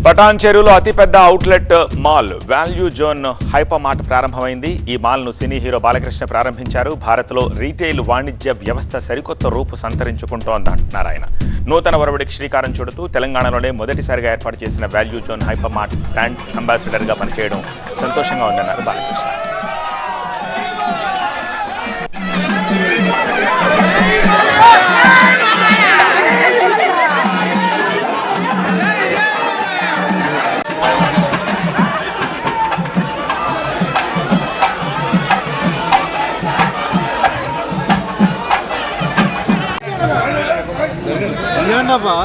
పటాన్ చెరువులో అతిపెద్ద outlet mall value Zone Hyper mart ప్రారంభమైంది. ఈ మాల్ను సినీ హీరో బాలకృష్ణ ప్రారంభించారు. భారత్లో రీటైల్ వాణిజ్య వ్యవస్థ సరికొత్త రూపు సంతరించుకుంటోందంటున్నారు ఆయన. నూతన ఒరవడికి శ్రీకారం చుడుతూ తెలంగాణలోనే మొదటిసారిగా ఏర్పాటు చేసిన Value Zone Hyper Mart brand అంబాసిడర్గా పనిచేయడం సంతోషంగా ఉందన్నారు బాలకృష్ణ.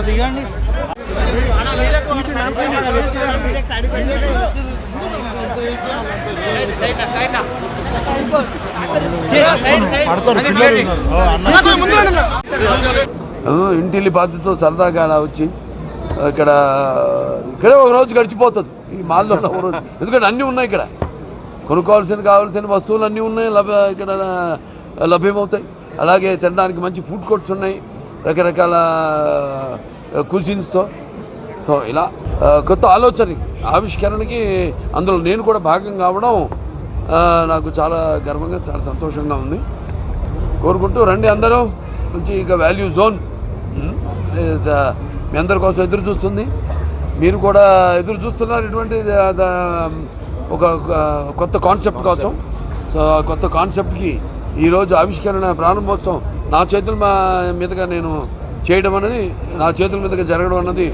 దిగండి ఇంటిల్లి బాధ్యతతో సరదాగా అలా వచ్చి ఇక్కడే ఒక రోజు గడిచిపోతుంది ఈ మాల్లో ఒక రోజు. ఎందుకంటే అన్నీ ఉన్నాయి ఇక్కడ, కావాల్సిన వస్తువులు అన్నీ ఉన్నాయి, ఇక్కడ లభ్యమవుతాయి. అలాగే తినడానికి మంచి ఫుడ్ కోర్ట్స్ ఉన్నాయి రకరకాల కుజిన్స్తో. సో ఇలా కొత్త ఆవిష్కరణకి అందులో నేను కూడా భాగం కావడం నాకు చాలా గర్వంగా చాలా సంతోషంగా ఉంది. కోరుకుంటూ రండి అందరూ. మంచి ఇక వాల్యూ జోన్ మీ అందరి కోసం ఎదురు చూస్తుంది. మీరు కూడా ఎదురు చూస్తున్నారు ఇటువంటి ఒక కొత్త కాన్సెప్ట్ కోసం. సో ఆ కొత్త కాన్సెప్ట్కి ఈరోజు ఆవిష్కరణ ప్రారంభోత్సవం నా చేతుల మీదుగా నేను చేయడం అనేది, నా చేతుల మీదుగా జరగడం అన్నది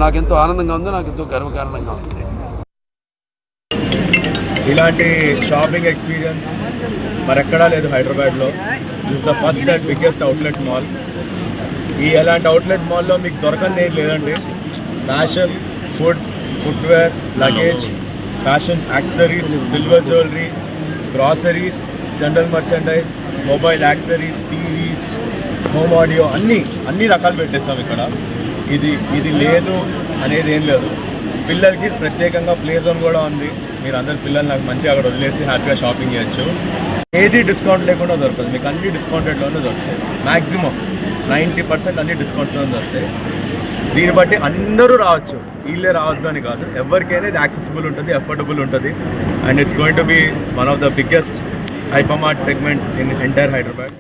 నాకెంతో ఆనందంగా ఉంది, నాకెంతో గర్వకారణంగా ఉంది. ఇలాంటి షాపింగ్ ఎక్స్పీరియన్స్ మరెక్కడా లేదు హైదరాబాద్లో. This the first and biggest outlet mall. ఎలాంటి అవుట్లెట్ మాల్లో మీకు దొరకంది ఏం లేదండి. Fashion, footwear, luggage, fashion accessories, silver jewellery, groceries, general merchandise, mobile accessories, TVs, home audio అన్ని రకాలు పెట్టేస్తాం ఇక్కడ. ఇది లేదు అనేది ఏం లేదు. పిల్లలకి ప్రత్యేకంగా ప్లే జోన్ కూడా ఉంది. మీరు అందరు పిల్లలు నాకు మంచిగా అక్కడ వదిలేసి హ్యాపీగా షాపింగ్ చేయొచ్చు. ఏది డిస్కౌంట్ లేకుండా దొరకదు, మీకు అన్ని డిస్కౌంటెడ్లోనే దొరుకుతాయి. మ్యాక్సిమం 90% అన్ని డిస్కౌంట్స్లోనే దొరుకుతాయి. దీన్ని బట్టి అందరూ రావచ్చు, వీళ్ళే రావద్దు అని కాదు. ఎవరికైనా ఇది యాక్సెసిబుల్ ఉంటుంది, అఫోర్డబుల్ ఉంటుంది. And it's going to be one of the biggest hypermart segment in entire Hyderabad.